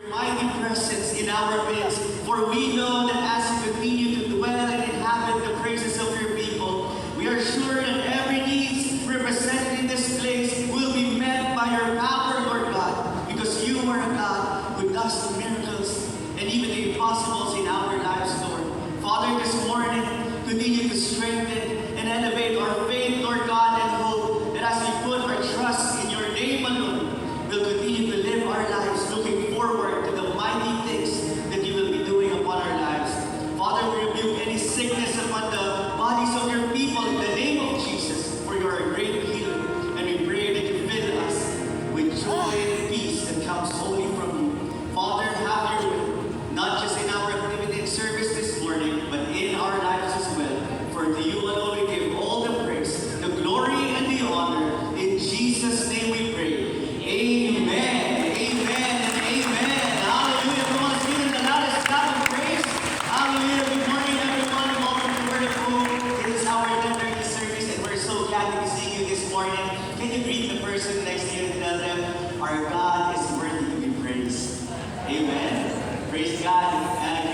mighty presence in our midst. For we know that as you continue to dwell and inhabit the praises of your people, we are sure that every need represented in this place will be met by your power, Lord God, because you are a God who does the miracles and even the impossibles in our lives, Lord. Father, this morning, continue to strengthen and elevate our faith, Lord God, and hope that as we put our trust in your name alone, we'll continue to live our lives looking forward to the mighty things that you will be doing upon our lives. Father, we rebuke any sickness upon the bodies of your people in the name of Jesus, for you are a great healer, and we pray that you fill us with joy and peace that comes only from you. Father, have your way, not just in our activity and service this morning, but in our lives as well. For to you alone we give all the praise, the glory, and the honor. In Jesus' name we pray. Amen. Amen and amen. Hallelujah. Come on, let's give him the loudest clap of praise. Hallelujah. Good morning, everyone. Welcome to Word of Hope. It is our 10:30 service, and we're so glad to be seeing you this morning. Can you greet the person next to you and tell them, our God is worthy to be praised. Amen. Praise God. And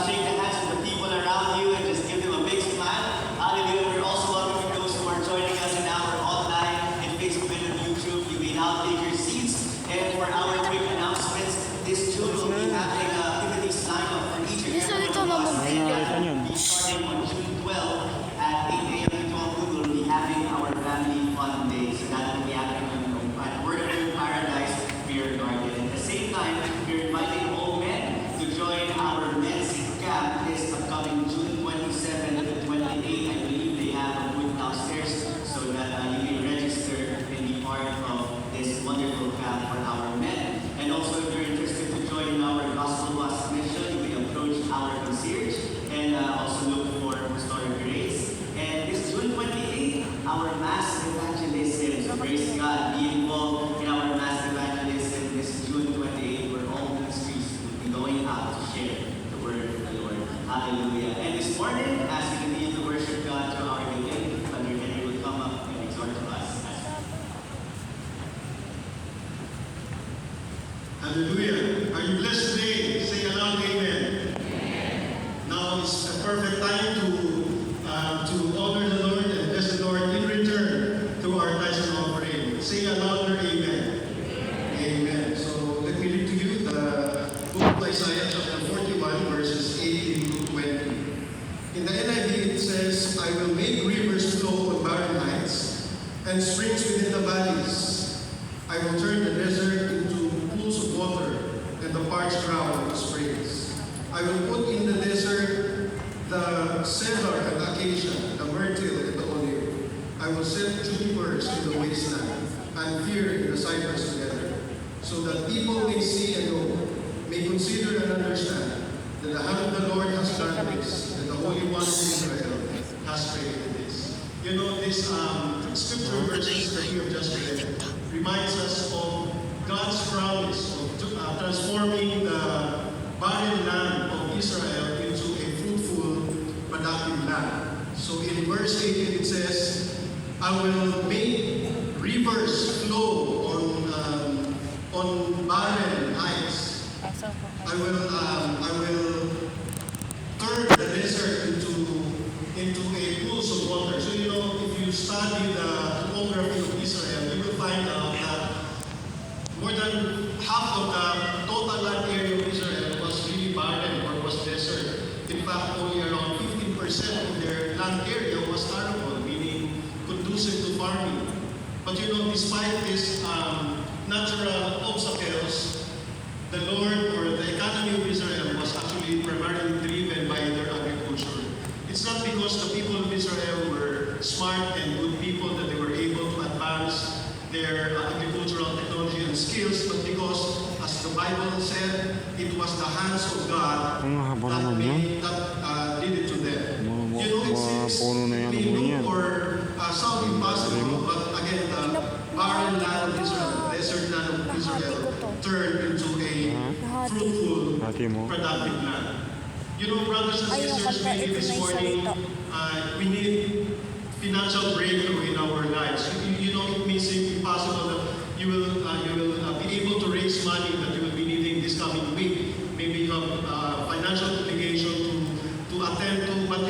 shake the hands of the people around you and just give them a big smile. Hallelujah. We're also welcoming those who are joining us in our online and Facebook and YouTube. You may now take your seats. And for our quick announcements, this June will be having activities lined up for each and every one of us. And starting on June 12 at 8 a.m. to 12 we will be having our family fun day. So that will be happening at Word of Hope Paradise Beer Garden. At the same time, we're inviting all men to join our men's camp this upcoming June 27 to 28. I believe they have a booth downstairs so that you may register and be part of this wonderful camp for our men. And also, if you're interested to join in our Gospel Bus mission, you may approach our concierge and also look for Restoring Grace. And this June 28, our mass evangelism. So praise God, be involved in our mass evangelism this June 28, where all ministries will be going out to share the word of the Lord. Hallelujah. And this morning, as we continue to worship God through our giving, Father Henry will come up and exhort to us. Hallelujah. Are you blessed today? Say aloud, amen. Now is a perfect time to honor the Lord and bless the Lord in return through our tithes and offering. Say aloud, amen. Amen. So let me read to you the book of Isaiah chapter 41 verses 18 to 20. In the NIV it says, I will make rivers flow on barren heights and springs within the valleys. I will turn the desert into pools of water and the parched ground into springs. I will put in the desert the cedar and acacia, the myrtle and the olive. I will set junipers in the wasteland and fir in the cypress together, so that people may see and know, may consider and understand that the hand of the Lord has done this, and the Holy One of Israel has created this. You know, this scripture verses that we have just read reminds us of God's promise of transforming the barren land of Israel into a fruitful, productive land. So in verse 18 it says, I will make rivers flow on barren heights. I will turn the desert into a pools of water. So you know, if you study the topography of Israel, you will find out that more than half of the total land area of Israel was really barren or was desert. In fact, only around 15% of their land area was arable, meaning conducive to farming. But you know, despite this natural obstacles, the Lord or the economy of Israel was actually primarily driven by their agriculture. It's not because the people of Israel were smart and good people that they were able to advance their agricultural technology and skills, but because, as the Bible said, it was the hands of God that did it to them. You know, it's being looked or sound impossible, but again, the barren land of Israel, the desert land of Israel, turned into a fruitful, productive land. You know, brothers and sisters, we need this morning, we need financial breakthrough in our lives. You know, it may seem impossible that you will be able to raise money that you will be needing this coming week. Maybe you have financial obligation to attend to, but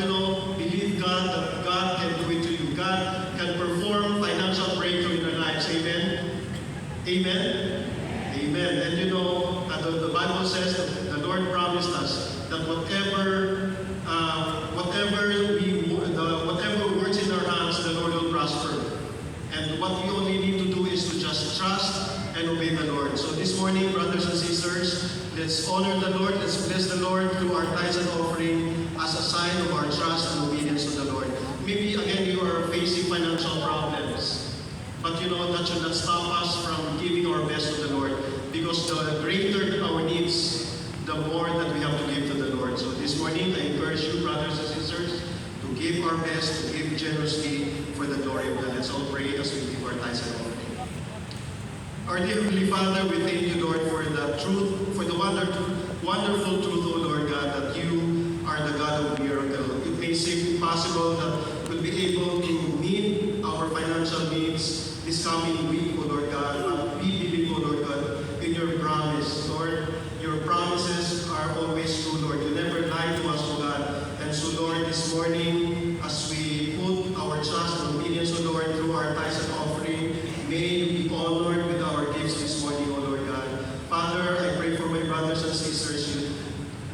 believe God that God can do it to you. God can perform financial breakthrough in your lives. Amen? Amen? Amen. And the Bible says that the Lord promised us that whatever words in our hands, the Lord will prosper. And what we only need to do is to just trust and obey the Lord. So this morning, brothers and sisters, let's honor the Lord. Let's bless the Lord through our tithes and offering as a sign of our trust and obedience to the Lord. Maybe again you are facing financial problems, but that should not stop us from giving our best to the Lord, because the greater our needs, the more that we have to give to the Lord. So this morning, I encourage you, brothers and sisters, to give our best, to give generously for the glory of God. Let's all pray as we give our tithes and offering. Our dear Heavenly Father, we thank you, Lord, for the truth, for the wonderful truth, O Lord God, that you are the God of miracle. It may seem impossible that we'll be able to meet our financial needs this coming week, O Lord God, but we believe, O Lord God, in your promise. Lord, your promises are always true, Lord. You never lie to us, O God. And so, Lord, this morning, as we put our trust and obedience, O Lord, through our tithes and offering, may you be honored with our gifts this morning, O Lord God. Father, I pray for my brothers and sisters,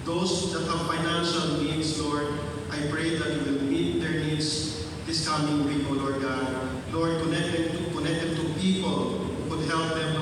those that have financial needs, Lord. I pray that you will meet their needs this coming week, O Lord God. Lord, connect them to people who could help them,